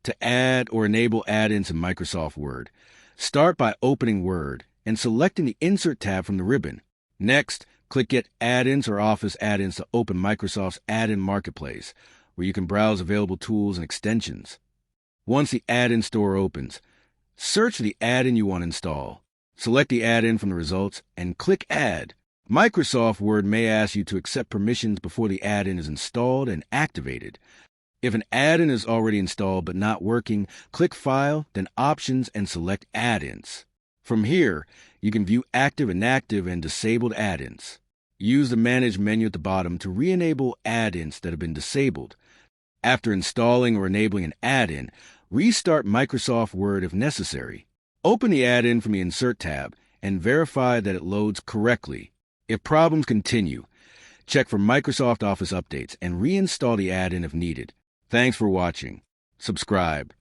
to add or enable add-ins in Microsoft Word. Start by opening Word and selecting the Insert tab from the ribbon. Next, click Get Add-ins or Office Add-ins to open Microsoft's Add-in Marketplace, where you can browse available tools and extensions. Once the add-in store opens, search for the add-in you want to install. Select the add-in from the results and click Add. Microsoft Word may ask you to accept permissions before the add-in is installed and activated. If an add-in is already installed but not working, click File, then Options, and select Add-ins. From here, you can view active, inactive, and disabled add-ins. Use the Manage menu at the bottom to re-enable add-ins that have been disabled. After installing or enabling an add-in, restart Microsoft Word if necessary. Open the add-in from the Insert tab and verify that it loads correctly. If problems continue, check for Microsoft Office updates and reinstall the add-in if needed. Thanks for watching. Subscribe.